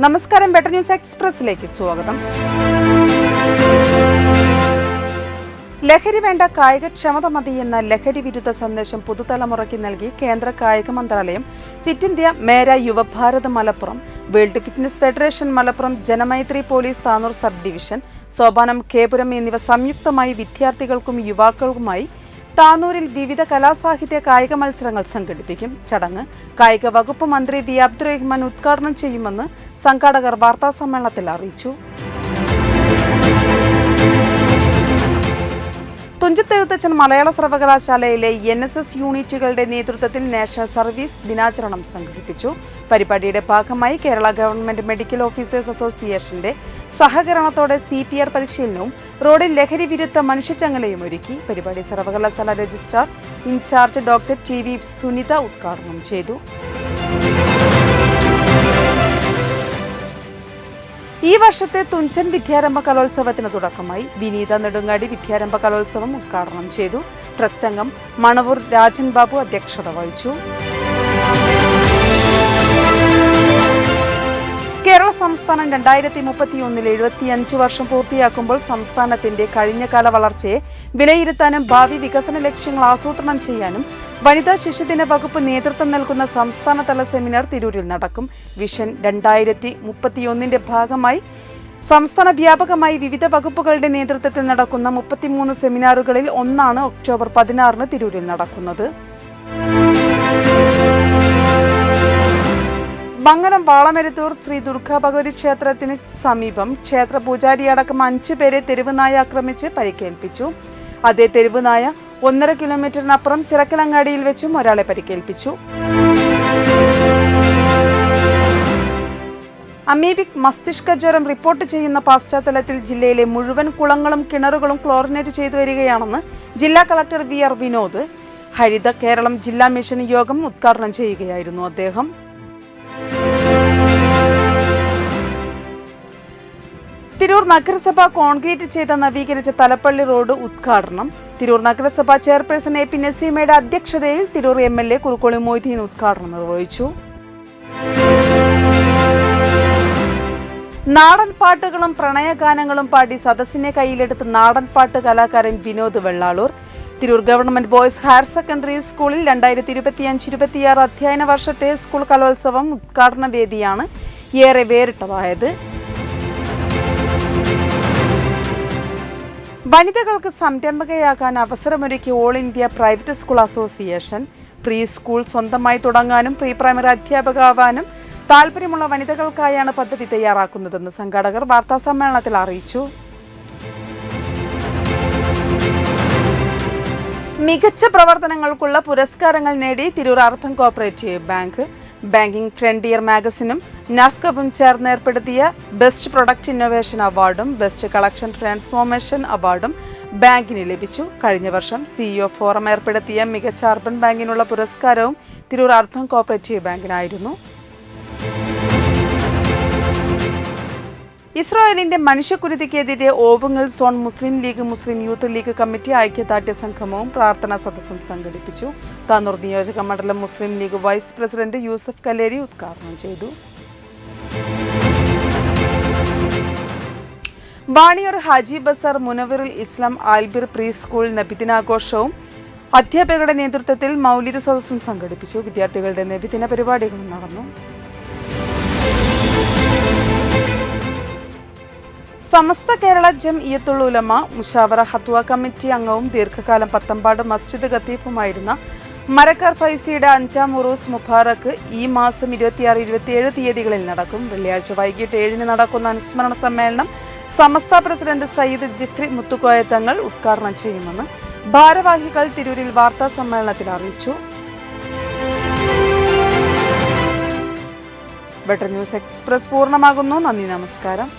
നമസ്കാരം, better news എക്സ്പ്രസിലേക്ക് സ്വാഗതം. ലഹരി വേണ്ട, കായികക്ഷമത മതി എന്ന ലഹരി വിരുദ്ധ സന്ദേശം പുതുതലമുറയ്ക്ക് നൽകി കേന്ദ്ര കായിക മന്ത്രാലയം fit India, Mera Yuva Bharat Malappuram, world fitness federation Malappuram, Janamaithri police Tanur sub division, Sopanam Kepuram എന്നിവ സംയുക്തമായി വിദ്യാർത്ഥികൾക്കും യുവാക്കൾക്കുമായി താനൂരിൽ വിവിധ കലാസാഹിത്യ കായിക മത്സരങ്ങൾ സംഘടിപ്പിക്കും. ചടങ്ങ് കായിക വകുപ്പ് മന്ത്രി വി അബ്ദുറഹ്മാൻ ഉദ്ഘാടനം ചെയ്യുമെന്ന് സംഘാടകർ വാർത്താസമ്മേളനത്തിൽ അറിയിച്ചു. തുഞ്ചത്തെഴുത്തച്ഛൻ മലയാള സർവകലാശാലയിലെ NSS യൂണിറ്റുകളുടെ നേതൃത്വത്തിൽ നാഷണൽ സർവീസ് ദിനാചരണം സംഘടിപ്പിച്ചു. പരിപാടിയുടെ ഭാഗമായി കേരള ഗവൺമെന്റ് മെഡിക്കൽ ഓഫീസേഴ്സ് അസോസിയേഷന്റെ സഹകരണത്തോടെ CPR പരിശീലനവും റോഡിൽ ലഹരി വിരുദ്ധ മനുഷ്യച്ചങ്ങലയും ഒരുക്കി. പരിപാടി സർവകലാശാല registrar incharge doctor TV Sunitha ഉദ്ഘാടനം ചെയ്തു. ഈ വർഷത്തെ തുഞ്ചൻ വിദ്യാരംഭ കലോത്സവത്തിന് തുടക്കമായി. വിനീത നെടുങ്ങാടി വിദ്യാരംഭ കലോത്സവം ഉദ്ഘാടനം ചെയ്തു. ട്രസ്റ്റ് അംഗം മണവൂർ രാജൻ ബാബു അധ്യക്ഷത വഹിച്ചു. കേരള സംസ്ഥാനം 2031 75 വർഷം പൂർത്തിയാക്കുമ്പോൾ സംസ്ഥാനത്തിന്റെ കഴിഞ്ഞകാല വളർച്ചയെ വിലയിരുത്താനും ഭാവി വികസന ലക്ഷ്യങ്ങൾ ആസൂത്രണം ചെയ്യാനും വനിതാ ശിശുദിന വകുപ്പ് നേതൃത്വം നൽകുന്ന സംസ്ഥാനതല സെമിനാർ തിരൂരിൽ നടക്കും. വിഷൻ 2031 ഭാഗമായി സംസ്ഥാന വ്യാപകമായി വിവിധ വകുപ്പുകളുടെ നേതൃത്വത്തിൽ നടക്കുന്ന 33 സെമിനാറുകളിൽ ഒന്നാണ് ഒക്ടോബർ 16 തിരൂരിൽ നടക്കുന്നത്. മംഗലം വാളമരുത്തൂർ ശ്രീ ദുർഗാ ഭഗവതി ക്ഷേത്രത്തിന് സമീപം ക്ഷേത്ര പൂജാരിയടക്കം 5 പേരെ തെരുവുനായ ആക്രമിച്ച് പരിക്കേൽപ്പിച്ചു. അതേ തെരുവുനായ 1.5 കിലോമീറ്ററിനപ്പുറം ചിറക്കലങ്ങാടിയിൽ വെച്ചും ഒരാളെ പരിക്കേൽപ്പിച്ചു. അമീബിക് മസ്തിഷ്ക ജ്വരം റിപ്പോർട്ട് ചെയ്യുന്ന പശ്ചാത്തലത്തിൽ ജില്ലയിലെ മുഴുവൻ കുളങ്ങളും കിണറുകളും ക്ലോറിനേറ്റ് ചെയ്തു വരികയാണെന്ന് ജില്ലാ കളക്ടർ VR വിനോദ് ഹരിത കേരളം ജില്ലാ മിഷൻ യോഗം ഉദ്ഘാടനം ചെയ്യുകയായിരുന്നു അദ്ദേഹം. തിരൂർ നഗരസഭ കോൺക്രീറ്റ് ചെയ്ത നവീകരിച്ച തലപ്പള്ളി റോഡ് ഉദ്ഘാടനം തിരൂർ നഗരസഭ ചെയർപേഴ്സൺ AP നസീമയുടെ അധ്യക്ഷതയിൽ തിരൂർ MLA കുറുക്കോളി മൊയ്തീൻ ഉദ്ഘാടനം നിർവഹിച്ചു. നാടൻ പാട്ടുകളും പ്രണയഗാനങ്ങളും പാടി സദസ്സിനെ കയ്യിലെടുത്ത് നാടൻ പാട്ട് കലാകാരൻ Vinod Vellalur Tirur government boys higher secondary സ്കൂളിൽ 2025-26 അധ്യയന വർഷത്തെ സ്കൂൾ കലോത്സവം ഉദ്ഘാടന വേദിയാണ് ഏറെ വേറിട്ടതായത്. വനിതകൾക്ക് സംരംഭകയാകാൻ അവസരമൊരുക്കിയ all India private school association pre school സ്വന്തമായി തുടങ്ങാനും പ്രീ പ്രൈമറി അധ്യാപകരാവാനും താൽപര്യമുള്ള വനിതകൾക്കായാണ് പദ്ധതി തയ്യാറാക്കുന്നതെന്ന് സംഘാടകർ വാർത്താസമ്മേളനത്തിൽ അറിയിച്ചു. മികച്ച പ്രവർത്തനങ്ങൾക്കുള്ള പുരസ്കാരങ്ങൾ നേടി Tirur urban cooperative bank banking frontier മാഗസിനും നാഫ്കബും ചേർന്ന് ഏർപ്പെടുത്തിയ ബെസ്റ്റ് പ്രൊഡക്റ്റ് ഇന്നോവേഷൻ അവാർഡും ബെസ്റ്റ് കളക്ഷൻ ട്രാൻസ്ഫോർമേഷൻ അവാർഡും ബാങ്കിന് ലഭിച്ചു. കഴിഞ്ഞ വർഷം CEO ഫോറം ഏർപ്പെടുത്തിയ മികച്ച അർബൻ ബാങ്കിനുള്ള പുരസ്കാരവും തിരൂർ അർബൻ കോഓപ്പറേറ്റീവ് ബാങ്കിനായിരുന്നു. ഇസ്രായേലിന്റെ മനുഷ്യക്കുരുതിക്കെതിരെ ഓവുങ്ങൽ സോൺ മുസ്ലിം ലീഗ് മുസ്ലിം യൂത്ത് ലീഗ് കമ്മിറ്റി ഐക്യദാർഢ്യ സംഗമവും പ്രാർത്ഥനാ സദസ്സും സംഘടിപ്പിച്ചു. താനൂർ നിയോജക മണ്ഡലം മുസ്ലിം ലീഗ് വൈസ് പ്രസിഡന്റ് യൂസഫ് കല്ലേരി ഉദ്ഘാടനം ചെയ്തു. വാണിയൂർ ഹാജി ബസാർ മുനവറുൽ ഇസ്ലാം ആൽബിർ പ്രീ സ്കൂൾ നബിദിനാഘോഷവും അധ്യാപകരുടെ നേതൃത്വത്തിൽ മൗലിദ് സദസ്സും സംഘടിപ്പിച്ചു. വിദ്യാർത്ഥികളുടെ നബിദിന പരിപാടികളും നടന്നു. സമസ്ത കേരള ജംഇയ്യത്തുൽ ഉലമ മുശാവറ ഹത്വ കമ്മിറ്റി അംഗവും ദീർഘകാലം പത്തമ്പാട് മസ്ജിദ് ഖത്തീഫുമായിരുന്ന മരക്കാർ ഫൈസിയുടെ 5ാം ഉറൂസ് മുബാറക്ക് ഈ മാസം 26-27 തീയതികളിൽ നടക്കും. വെള്ളിയാഴ്ച വൈകിട്ട് 7-ന് നടക്കുന്ന അനുസ്മരണ സമ്മേളനം സമസ്ത പ്രസിഡന്റ് സയ്യിദ് ജിഫ്രി മുത്തുക്കോയ തങ്ങൾ ഉദ്ഘാടനം ചെയ്യുമെന്ന് ഭാരവാഹികൾ തിരൂരിൽ വാർത്താ സമ്മേളനത്തിൽ അറിയിച്ചു. ബെറ്റർ ന്യൂസ് എക്സ്പ്രസ് പൂർണ്ണമാകുന്നു. നന്ദി, നമസ്കാരം.